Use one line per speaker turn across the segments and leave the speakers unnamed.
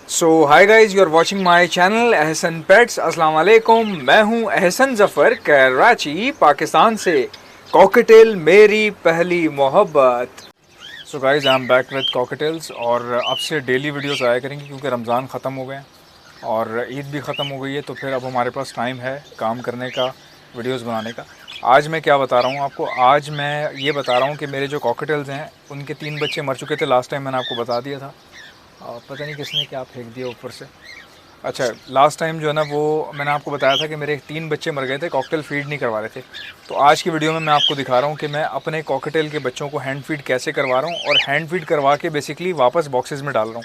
So hi guys, you are watching my channel Ehsan pets. अस्सलाम वालेकुम। मैं हूं एहसन जफ़र, कराची पाकिस्तान से। कॉकटेल मेरी पहली मोहब्बत। So guys, I am back with cocktails और अब से डेली वीडियोस आया करेंगे क्योंकि रमज़ान ख़त्म हो गए हैं और ईद भी ख़त्म हो गई है, तो फिर अब हमारे पास टाइम है काम करने का, वीडियोस बनाने का। आज मैं क्या बता रहा हूँ आपको, आज मैं ये बता रहा हूँ कि मेरे जो कॉकटेल्स हैं उनके 3 बच्चे मर चुके थे। लास्ट टाइम मैंने आपको बता दिया था। पता नहीं किसने क्या फेंक दिया ऊपर से। अच्छा, लास्ट टाइम जो है ना, वो मैंने आपको बताया था कि मेरे 3 बच्चे मर गए थे, कॉकटेल फीड नहीं करवा रहे थे। तो आज की वीडियो में मैं आपको दिखा रहा हूँ कि मैं अपने कॉकटेल के बच्चों को हैंड फीड कैसे करवा रहा हूँ और हैंड फीड करवा के बेसिकली वापस बॉक्सेस में डाल रहा हूँ,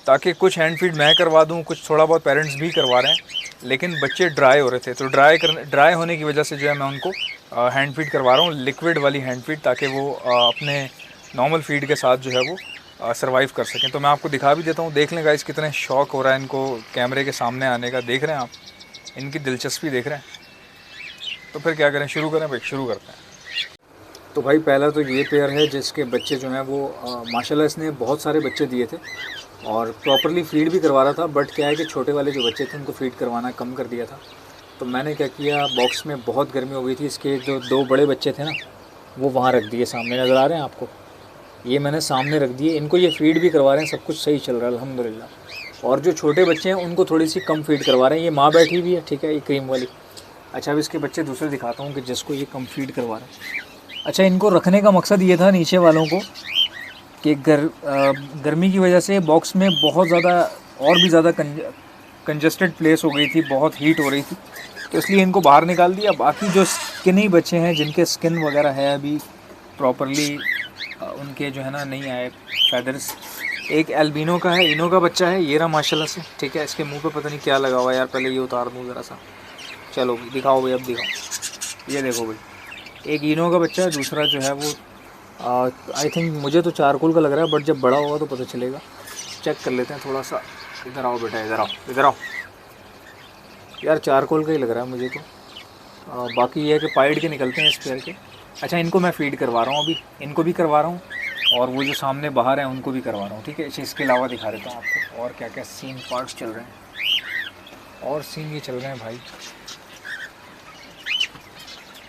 ताकि कुछ हैंड फीड मैं करवा दूँ, कुछ थोड़ा बहुत पेरेंट्स भी करवा रहे हैं, लेकिन बच्चे ड्राई हो रहे थे। तो ड्राई होने की वजह से जो है मैं उनको हैंड फीड करवा रहा हूँ, लिक्विड वाली हैंड फीड, ताकि वो अपने नॉर्मल फीड के साथ जो है वो सरवाइव कर सकें। तो मैं आपको दिखा भी देता हूँ, देख लें गाइस कितने शौक हो रहा है इनको कैमरे के सामने आने का। देख रहे हैं आप, इनकी दिलचस्पी देख रहे हैं। तो फिर क्या करें, शुरू करें भाई, शुरू करते हैं। तो भाई पहला तो ये पेयर है जिसके बच्चे जो हैं वो माशाल्लाह इसने बहुत सारे बच्चे दिए थे और प्रॉपरली फीड भी करवा रहा था, बट क्या है कि छोटे वाले जो बच्चे थे उनको फीड करवाना कम कर दिया था। तो मैंने क्या किया, बॉक्स में बहुत गर्मी हो गई थी, इसके जो 2 बड़े बच्चे थे ना वो वहाँ रख दिए, सामने नज़र आ रहे हैं आपको, ये मैंने सामने रख दिए। इनको ये फ़ीड भी करवा रहे हैं, सब कुछ सही चल रहा है अल्हम्दुलिल्लाह। और जो छोटे बच्चे हैं उनको थोड़ी सी कम फीड करवा रहे हैं। ये माँ बैठी हुई है, ठीक है, ये क्रीम वाली। अच्छा, अब इसके बच्चे दूसरे दिखाता हूँ कि जिसको ये कम फीड करवा रहे हैं। अच्छा, इनको रखने का मकसद ये था नीचे वालों को कि गर्मी की वजह से बॉक्स में बहुत ज़्यादा और भी ज़्यादा कंजस्टेड प्लेस हो गई थी, बहुत हीट हो रही थी, तो इसलिए इनको बाहर निकाल दिया। बाकी जो स्किनी बच्चे हैं जिनके स्किन वगैरह है अभी प्रॉपरली उनके जो है ना नहीं आए फैदर्स। एक एल्बिनो का है, इनो का बच्चा है, ये रहा माशाल्लाह से, ठीक है। इसके मुंह पे पता नहीं क्या लगा हुआ है यार, पहले ये उतार दूँ ज़रा सा। चलो दिखाओ भाई, अब दिखाओ, ये देखो भाई, एक इनो का बच्चा है, दूसरा जो है वो आई थिंक मुझे तो चारकोल का लग रहा है, बट जब बड़ा होगा तो पता चलेगा। चेक कर लेते हैं थोड़ा सा। इधर आओ बेटा, इधर आओ, इधर आओ यार, चारकोल का ही लग रहा है मुझे तो। बाकी ये है कि पाइड के निकलते हैं इस पेयर के। अच्छा, इनको मैं फ़ीड करवा रहा हूँ अभी, इनको भी करवा रहा हूँ और वो जो सामने बाहर हैं उनको भी करवा रहा हूँ, ठीक है। इसके अलावा दिखा देता हूँ आपको और क्या क्या सीन पार्ट्स चल रहे हैं। और सीन ये चल रहे हैं भाई,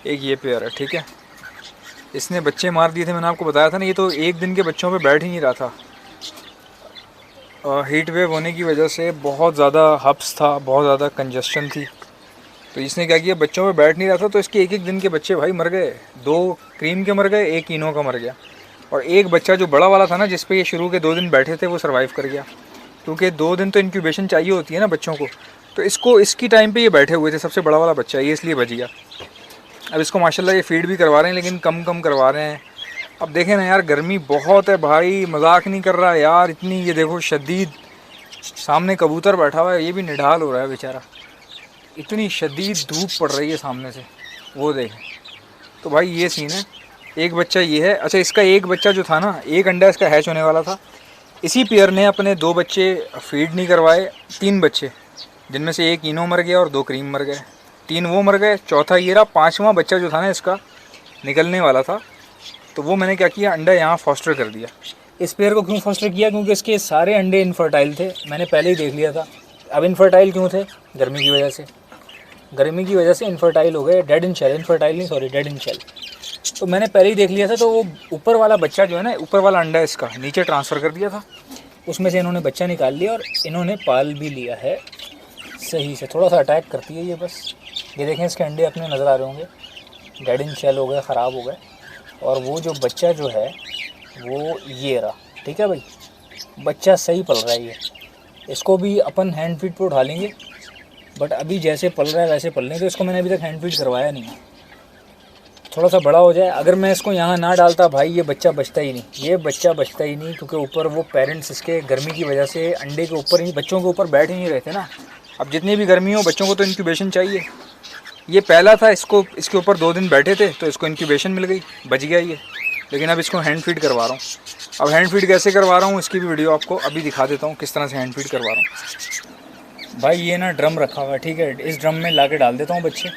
एक ये पेयर है, ठीक है, इसने बच्चे मार दिए थे, मैंने आपको बताया था ना। ये तो एक दिन के बच्चों पे बैठ ही नहीं रहा था, हीट वेव होने की वजह से बहुत ज़्यादा हब्स था, बहुत ज़्यादा कंजस्शन थी, तो इसने क्या किया, बच्चों पे बैठ नहीं रहा था, तो इसके एक एक दिन के बच्चे भाई मर गए। 2 क्रीम के मर गए, एक इनो का मर गया, और एक बच्चा जो बड़ा वाला था ना जिस पे ये शुरू के 2 दिन बैठे थे वो सर्वाइव कर गया, क्योंकि 2 दिन तो इंक्यूबेशन चाहिए होती है ना बच्चों को। तो इसको इसकी टाइम पे ये बैठे हुए थे, सबसे बड़ा वाला बच्चा, ये इसलिए बच गया। अब इसको माशाल्लाह ये फीड भी करवा रहे हैं, लेकिन कम कम करवा रहे हैं। अब देखें ना यार, गर्मी बहुत है भाई, मजाक नहीं कर रहा यार इतनी। ये देखो शदीद, सामने कबूतर बैठा हुआ है, ये भी निढाल हो रहा है बेचारा, इतनी शदीद धूप पड़ रही है सामने से, वो देखें। तो भाई ये सीन है, एक बच्चा ये है। अच्छा, इसका एक बच्चा जो था ना, एक अंडा इसका हैच होने वाला था, इसी पेयर ने अपने 2 बच्चे फीड नहीं करवाए, 3 बच्चे, जिनमें से एक इनो मर गया और 2 क्रीम मर गए, 3 वो मर गए, चौथा ये रहा। 5वां बच्चा जो था ना इसका निकलने वाला था, तो वो मैंने क्या किया, अंडा यहाँ फॉस्टर कर दिया। इस पेयर को क्यों फॉस्टर किया, क्योंकि इसके सारे अंडे इनफर्टाइल थे, मैंने पहले ही देख लिया था। अब इनफर्टाइल क्यों थे, गर्मी की वजह से, गर्मी की वजह से इनफर्टाइल हो गए, डेड इन शेल, इनफर्टाइल नहीं सॉरी, डेड इन शेल। तो मैंने पहले ही देख लिया था, तो वो ऊपर वाला बच्चा जो है ना, ऊपर वाला अंडा इसका नीचे ट्रांसफ़र कर दिया था, उसमें से इन्होंने बच्चा निकाल लिया और इन्होंने पाल भी लिया है सही से। थोड़ा सा अटैक करती है ये बस। ये देखें, इसके अंडे अपने नज़र आ रहे होंगे, डेड इन शेल हो गए, ख़राब हो गए। और वो जो बच्चा जो है वो ये रहा, ठीक है भाई, बच्चा सही पल रहा है ये। इसको भी अपन हैंड फीड पर उठा लेंगे, बट अभी जैसे पल रहा है वैसे पलने, तो इसको मैंने अभी तक हैंड फीड करवाया नहीं है। थोड़ा सा बड़ा हो जाए, अगर मैं इसको यहाँ ना डालता भाई, ये बच्चा बचता ही नहीं, ये बच्चा बचता ही नहीं, क्योंकि ऊपर वो पेरेंट्स इसके गर्मी की वजह से अंडे के ऊपर ही, बच्चों के ऊपर बैठ ही नहीं रहते ना। अब जितनी भी गर्मी हो, बच्चों को तो इंक्यूबेशन चाहिए। ये पहला था, इसको इसके ऊपर 2 दिन बैठे थे तो इसको इंक्यूबेशन मिल गई, बच गया ये। लेकिन अब इसको हैंड फीड करवा रहा हूँ। अब हैंड फीड कैसे करवा रहा हूँ इसकी भी वीडियो आपको अभी दिखा देता हूँ, किस तरह से हैंड फीड करवा रहा हूँ। भाई ये ना ड्रम रखा हुआ है, ठीक है, इस ड्रम में ला के डाल देता हूँ बच्चे,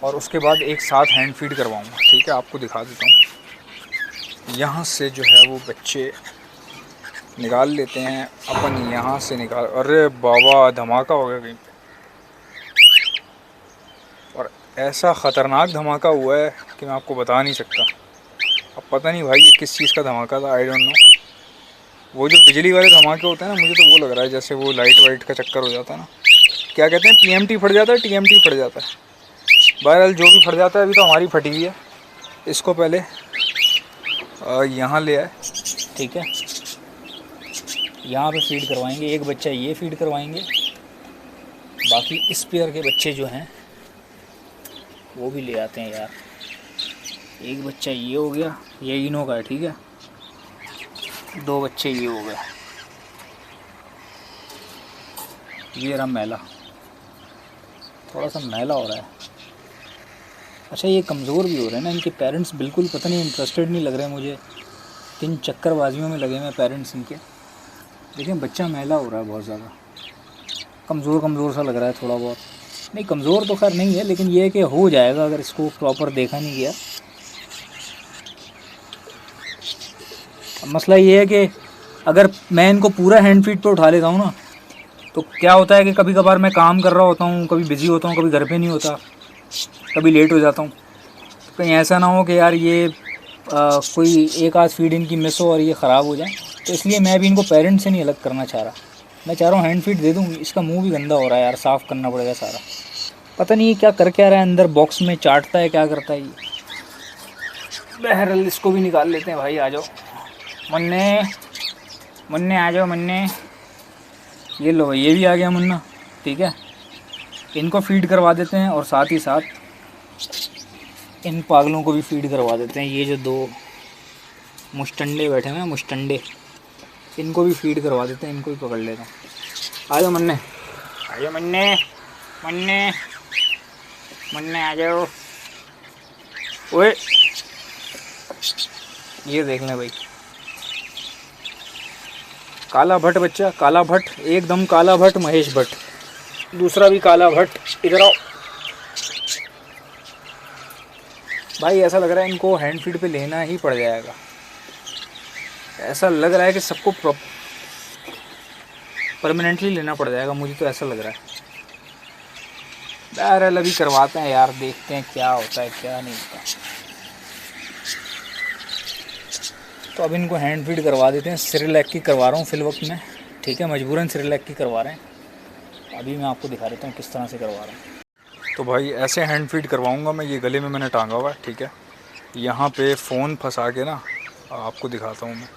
और उसके बाद एक साथ हैंड फीड करवाऊँगा, ठीक है। आपको दिखा देता हूँ, यहाँ से जो है वो बच्चे निकाल लेते हैं अपन यहाँ से निकाल। अरे बाबा, धमाका हो गया कहीं पे, और ऐसा ख़तरनाक धमाका हुआ है कि मैं आपको बता नहीं सकता। अब पता नहीं भाई ये किस चीज़ का धमाका था, आई डोंट नो। वो जो बिजली वाले धमाके होते हैं ना, मुझे तो वो लग रहा है जैसे वो लाइट वाइट का चक्कर हो जाता है ना, क्या कहते हैं, पीएमटी फट जाता है, टीएमटी फट जाता है। बहरहाल जो भी फट जाता है, अभी तो हमारी फटी हुई है। इसको पहले यहाँ ले आए, ठीक है, यहाँ पे फीड करवाएंगे। एक बच्चा ये फीड करवाएंगे, बाकी स्पेयर के बच्चे जो हैं वो भी ले आते हैं यार। एक बच्चा ये हो गया, ये इनो का है, ठीक है, 2 बच्चे ये हो गए। ये रहा मैला, थोड़ा सा मैला हो रहा है। अच्छा, ये कमज़ोर भी हो रहे हैं ना, इनके पेरेंट्स बिल्कुल पता नहीं इंटरेस्टेड नहीं लग रहे हैं मुझे। 3 चक्करबाजियों में लगे हुए पेरेंट्स इनके। लेकिन बच्चा मैला हो रहा है बहुत ज़्यादा, कमज़ोर कमज़ोर सा लग रहा है थोड़ा बहुत। नहीं, कमज़ोर तो खैर नहीं है, लेकिन ये है कि हो जाएगा अगर इसको प्रॉपर देखा नहीं गया। मसला ये है कि अगर मैं इनको पूरा हैंड फीड पे उठा लेता हूँ ना, तो क्या होता है कि कभी कभार मैं काम कर रहा होता हूँ, कभी बिज़ी होता हूँ, कभी घर पे नहीं होता, कभी लेट हो जाता हूँ। कहीं ऐसा ना हो कि यार ये कोई एक आध फीड इनकी मिस हो और ये ख़राब हो जाए। तो इसलिए मैं भी इनको पेरेंट से नहीं अलग करना चाह रहा। मैं चाह रहा हूँ हैंड फीड दे दूँ। इसका मुंह भी गंदा हो रहा है यार, साफ़ करना पड़ेगा सारा। पता नहीं ये क्या कर क्या रहा है अंदर, बॉक्स में चाटता है, क्या करता है ये। बहरहाल इसको भी निकाल लेते हैं भाई। आ जाओ मुन्ने, मुन्ने आ जाओ मुन्ने। ये लो, ये भी आ गया मुन्ना, ठीक है। इनको फीड करवा देते हैं और साथ ही साथ इन पागलों को भी फीड करवा देते हैं। ये जो 2 मुश्तंडे बैठे हुए हैं, मुश्तंडे, इनको भी फीड करवा देते हैं। इनको भी पकड़ लेता हूँ। आ जाओ मुन्ने, आ जाओ मुन्ने, मुन्ने, मुन्ने आ जाओ। ओए, ये देख लें भाई, काला भट्ट बच्चा, काला भट्ट, एकदम काला भट्ट, महेश भट्ट। दूसरा भी काला भट्ट, इधर आओ भाई। ऐसा लग रहा है इनको हैंड फीड पे लेना ही पड़ जाएगा। ऐसा लग रहा है कि सबको परमानेंटली लेना पड़ जाएगा, मुझे तो ऐसा लग रहा है। बहरहाल अभी करवाते हैं यार, देखते हैं क्या होता है क्या नहीं होता। तो अब इनको हैंड फीड करवा देते हैं। सेरेलैक की करवा रहा हूँ फिल वक्त में, ठीक है, मजबूरन सेरेलैक की करवा रहे हैं। अभी मैं आपको दिखा देता हूँ किस तरह से करवा रहा हूँ। तो भाई ऐसे हैंड फीड करवाऊँगा मैं। ये गले में मैंने टांगा हुआ है, ठीक है। यहाँ पे फ़ोन फंसा के ना आपको दिखाता हूँ मैं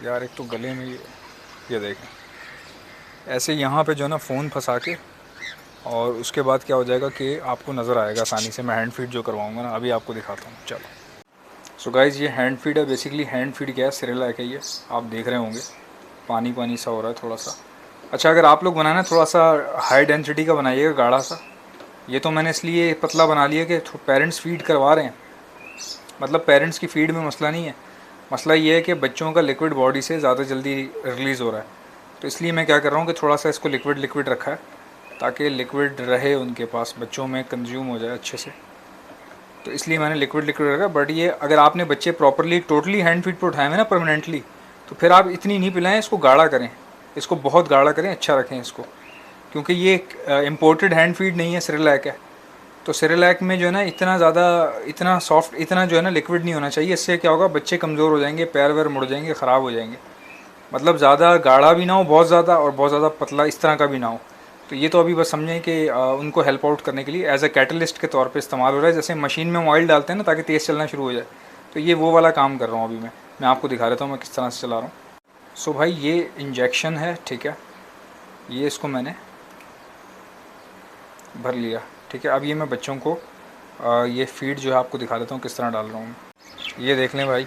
यार। एक तो गले में ये देखें, ऐसे यहाँ पे जो है ना फ़ोन फंसा के, और उसके बाद क्या हो जाएगा कि आपको नज़र आएगा आसानी से। मैं हैंड फीड जो करवाऊँगा ना, अभी आपको दिखाता हूँ, चलो। सो गाइज़, ये हैंड फीड है। बेसिकली हैंड फीड क्या है, सेरेलैक है ये, आप देख रहे होंगे। पानी पानी सा हो रहा है थोड़ा सा। अच्छा, अगर आप लोग बनाना थोड़ा सा हाई डेंसिटी का बनाइएगा, गाढ़ा सा। ये तो मैंने इसलिए पतला बना लिया कि पेरेंट्स फीड करवा रहे हैं, मतलब पेरेंट्स की फ़ीड में मसला नहीं है। मसला ये है कि बच्चों का लिक्विड बॉडी से ज़्यादा जल्दी रिलीज़ हो रहा है। तो इसलिए मैं क्या कर रहा हूँ कि थोड़ा सा इसको लिक्विड रखा है, ताकि लिक्विड रहे उनके पास, बच्चों में कंज्यूम हो जाए अच्छे से। तो इसलिए मैंने लिक्विड रखा। बट ये अगर आपने बच्चे प्रॉपरली टोटली हैंड फीड पर उठाए हैं ना परमानेंटली, तो फिर आप इतनी नहीं पिलाएं, इसको गाढ़ा करें, इसको बहुत गाढ़ा करें, अच्छा रखें इसको। क्योंकि ये इम्पोर्टेड हैंड फीड नहीं है, सेरेलैक है। तो सेरेलैक में जो है ना इतना ज़्यादा, इतना सॉफ्ट, इतना जो है ना लिक्विड नहीं होना चाहिए। इससे क्या होगा, बच्चे कमज़ोर हो जाएंगे, पैर वैर मुड़ जाएंगे, ख़राब हो जाएंगे। मतलब ज़्यादा गाढ़ा भी ना हो बहुत ज़्यादा, और बहुत ज़्यादा पतला इस तरह का भी ना हो। तो ये तो अभी बस समझें कि उनको हेल्प आउट करने के लिए एज अ कैटलिस्ट के तौर पे इस्तेमाल हो रहा है। जैसे मशीन में ऑयल डालते हैं ना ताकि तेज़ चलना शुरू हो जाए, तो ये वो वाला काम कर रहा हूँ अभी मैं आपको दिखा देता हूँ मैं किस तरह से चला रहा हूँ। सो भाई, ये इंजेक्शन है, ठीक है। ये इसको मैंने भर लिया, ठीक है। अब ये मैं बच्चों को ये फीड जो है आपको दिखा देता हूँ किस तरह डाल रहा हूँ। ये देख लें भाई,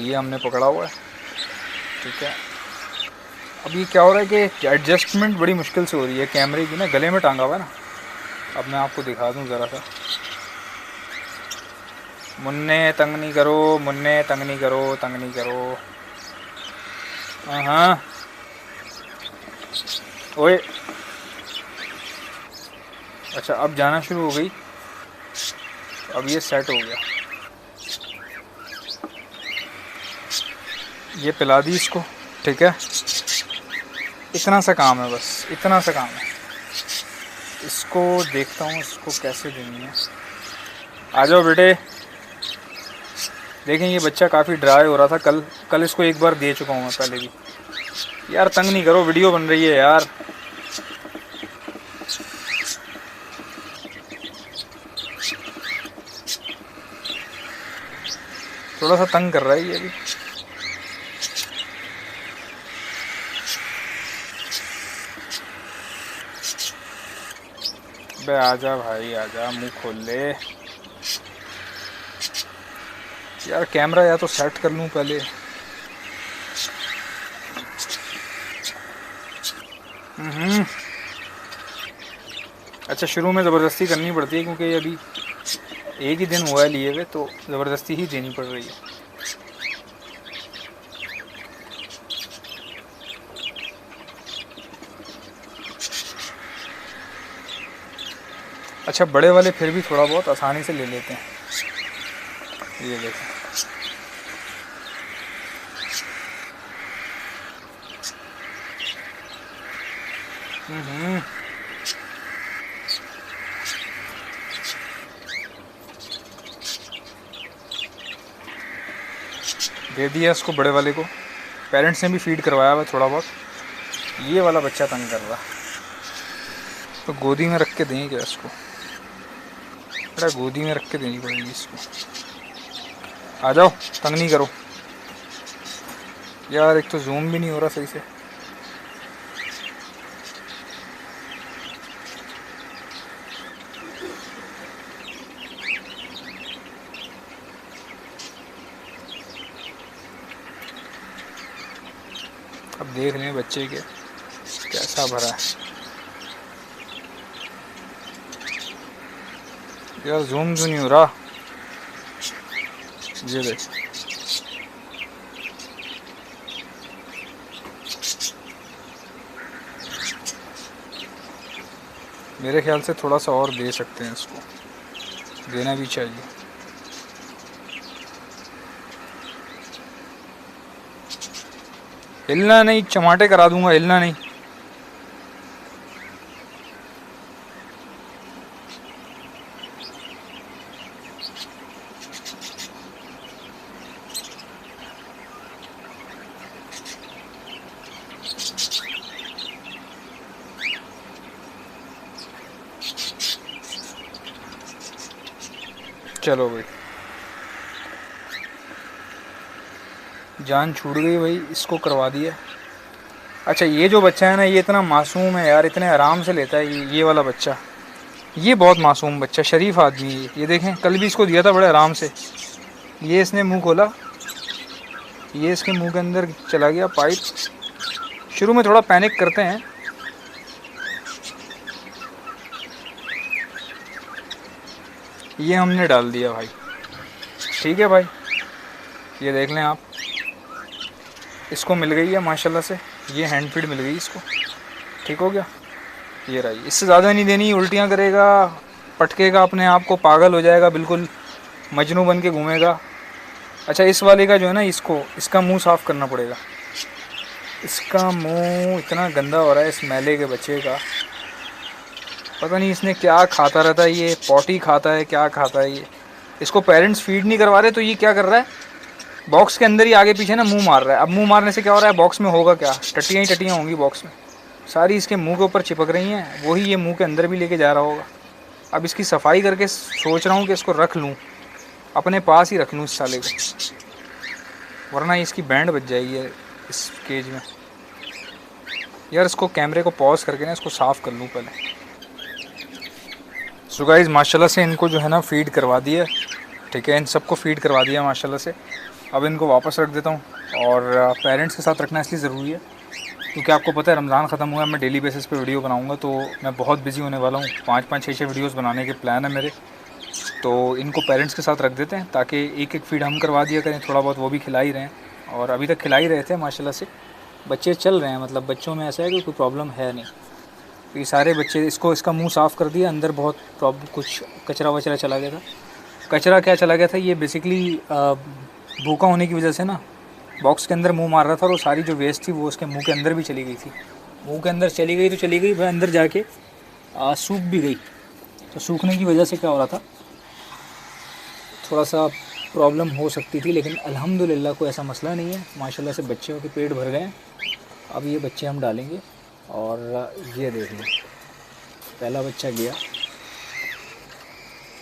ये हमने पकड़ा हुआ है, ठीक है। अब ये क्या हो रहा है कि एडजस्टमेंट बड़ी मुश्किल से हो रही है कैमरे की ना, गले में टांगा हुआ है ना। अब मैं आपको दिखा दूँ ज़रा सा। मुन्ने तंग नहीं करो, मुन्ने तंग नहीं करो, तंग नहीं करो। हाँ, ओए, अच्छा, अब जाना शुरू हो गई। अब ये सेट हो गया। ये पिला दी इसको, ठीक है। इतना सा काम है, बस इतना सा काम है। इसको देखता हूँ इसको कैसे देनी है। आ जाओ बेटे। देखें ये बच्चा काफ़ी ड्राई हो रहा था, कल इसको एक बार दे चुका हूँ मैं पहले भी। यार तंग नहीं करो, वीडियो बन रही है यार। थोड़ा सा तंग कर रहा है ये भी। बे आजा भाई आजा, मुंह खोल ले यार। कैमरा या तो सेट कर लूं पहले। अच्छा शुरू में ज़बरदस्ती करनी पड़ती है क्योंकि अभी एक ही दिन हुआ है लिए हुए, तो ज़बरदस्ती ही देनी पड़ रही है। अच्छा बड़े वाले फिर भी थोड़ा बहुत आसानी से ले लेते हैं। ये देखें, दे दिया इसको बड़े वाले को। पेरेंट्स ने भी फीड करवाया हुआ थोड़ा बहुत। ये वाला बच्चा तंग कर रहा, तो गोदी में रख के दें क्या इसको? बड़ा गोदी में रख के देनी पड़ेगी इसको। आ जाओ, तंग नहीं करो यार। एक तो जूम भी नहीं हो रहा सही से। अब देख लें बच्चे के कैसा भरा है यार। जूम क्यों नहीं हो रहा? ये देख, मेरे ख्याल से थोड़ा सा और दे सकते हैं इसको, देना भी चाहिए। हिलना नहीं, चमाटे करा दूंगा, हिलना नहीं। चलो भाई, जान छूट गई भाई, इसको करवा दिया। अच्छा ये जो बच्चा है ना, ये इतना मासूम है यार, इतने आराम से लेता है ये वाला बच्चा। ये बहुत मासूम बच्चा, शरीफ आदमी है ये। देखें कल भी इसको दिया था बड़े आराम से। ये इसने मुंह खोला, ये इसके मुंह के अंदर चला गया पाइप। शुरू में थोड़ा पैनिक करते हैं। ये हमने डाल दिया भाई, ठीक है भाई। ये देख लें आप, इसको मिल गई है माशाल्लाह से, ये हैंड फीड मिल गई इसको, ठीक हो गया। ये रही, इससे ज़्यादा नहीं देनी, उल्टियाँ करेगा, पटकेगा अपने आप को, पागल हो जाएगा, बिल्कुल मजनू बन के घूमेगा। अच्छा इस वाले का जो है ना, इसका मुंह साफ़ करना पड़ेगा। इसका मुंह इतना गंदा हो रहा है इस मैले के बच्चे का, पता नहीं इसने क्या खाता रहता है। ये पॉटी खाता है, क्या खाता है ये। इसको पेरेंट्स फीड नहीं करवा रहे, तो ये क्या कर रहा है, बॉक्स के अंदर ही आगे पीछे ना मुंह मार रहा है। अब मुंह मारने से क्या हो रहा है, बॉक्स में होगा क्या, टट्टियाँ ही टट्टियाँ होंगी बॉक्स में, सारी इसके मुंह के ऊपर चिपक रही हैं, वही ये मुंह के अंदर भी लेके जा रहा होगा। अब इसकी सफाई करके सोच रहा हूँ कि इसको रख लूँ, अपने पास ही रख लूँ इस साले को, वरना इसकी बैंड बच जाएगी इस केज में। यार इसको कैमरे को पॉज करके ना इसको साफ़ कर लूँ पहले। सो गाइस माशाल्लाह से इनको जो है ना फ़ीड करवा दिया, ठीक है, इन सबको फ़ीड करवा दिया माशाल्लाह से। अब इनको वापस रख देता हूँ, और पेरेंट्स के साथ रखना इसलिए ज़रूरी है क्योंकि आपको पता है रमज़ान ख़त्म हुआ है, मैं डेली बेसिस पे वीडियो बनाऊँगा, तो मैं बहुत बिजी होने वाला हूँ। 5-5, 6-6 वीडियोस बनाने के प्लान है मेरे। तो इनको पेरेंट्स के साथ रख देते हैं ताकि एक फ़ीड हम करवा दिया करें, थोड़ा बहुत वो भी खिला ही रहे हैं, और अभी तक खिला ही रहे थे माशाल्लाह से। बच्चे चल रहे हैं, मतलब बच्चों में ऐसा है कि कोई प्रॉब्लम है नहीं। तो ये सारे बच्चे, इसका मुंह साफ़ कर दिया, अंदर बहुत कुछ कचरा वचरा चला गया था। कचरा क्या चला गया था, ये बेसिकली भूखा होने की वजह से ना
बॉक्स के अंदर मुंह मार रहा था और वो सारी जो वेस्ट थी वो उसके मुंह के अंदर भी चली गई थी। मुंह के अंदर चली गई तो चली गई, वह अंदर जाके सूख भी गई। तो सूखने की वजह से क्या हो रहा था, थोड़ा सा प्रॉब्लम हो सकती थी, लेकिन अल्हम्दुलिल्लाह कोई ऐसा मसला नहीं है। माशाल्लाह से बच्चों के पेट भर गए हैं। अब ये बच्चे हम डालेंगे और ये देख लें, पहला बच्चा गया,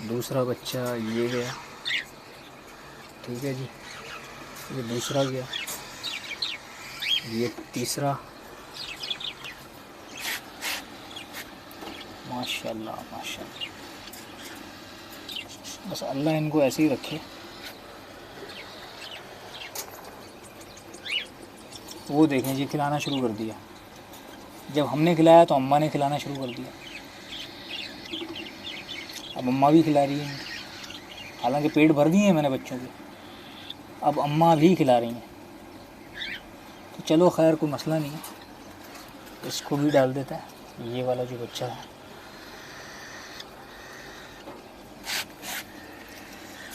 दूसरा बच्चा ये गया, ठीक है जी, ये दूसरा गया, ये तीसरा, माशाल्लाह माशाल्लाह। बस अल्लाह इनको ऐसे ही रखे। वो देखें जी, खिलाना शुरू कर दिया। जब हमने खिलाया तो अम्मा ने खिलाना शुरू कर दिया। अब अम्मा भी खिला रही हैं, हालांकि पेट भर दिए हैं मैंने बच्चों के, अब अम्मा भी खिला रही हैं। तो चलो खैर, कोई मसला नहीं है, इसको भी डाल देता है, ये वाला जो बच्चा है।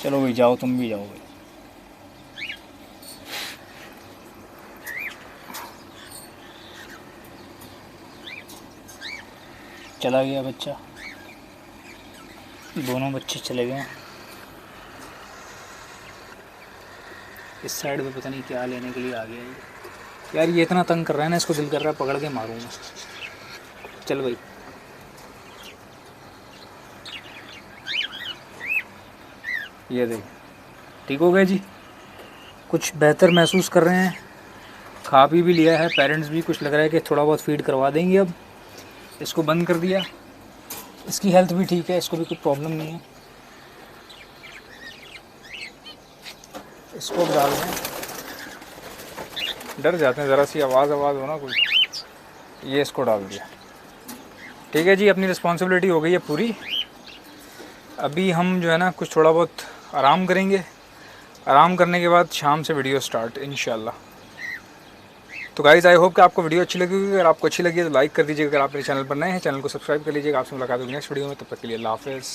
चलो भाई जाओ, तुम भी जाओ भाई। चला गया बच्चा, दोनों बच्चे चले गए। इस साइड पे पता नहीं क्या लेने के लिए आ गया ये। यार ये इतना तंग कर रहा है ना, इसको दिल कर रहा है पकड़ के मारूंगा। चल भाई, ये देख, ठीक हो गया जी, कुछ बेहतर महसूस कर रहे हैं, खा पी भी लिया है। पेरेंट्स भी कुछ लग रहा है कि थोड़ा बहुत फीड करवा देंगे। अब इसको बंद कर दिया, इसकी हेल्थ भी ठीक है, इसको भी कोई प्रॉब्लम नहीं है। इसको डाल दें,
डर जाते हैं ज़रा सी आवाज़ हो ना कोई। ये इसको डाल दिया, ठीक है जी, अपनी रिस्पॉन्सिबिलिटी हो गई है पूरी। अभी हम जो है ना कुछ थोड़ा बहुत आराम करेंगे, आराम करने के बाद शाम से वीडियो स्टार्ट इंशाल्लाह। तो गाइज़ आई होप कि आपको वीडियो अच्छी लगी होगी। अगर आपको अच्छी लगी है तो लाइक कर दीजिएगा। अगर आप मेरे चैनल पर नए हैं, चैनल को सब्सक्राइब कर लीजिएगा। आपसे मुलाकात होगी नेक्स्ट वीडियो में, तब तक के लिए अल्लाह हाफ़िज़।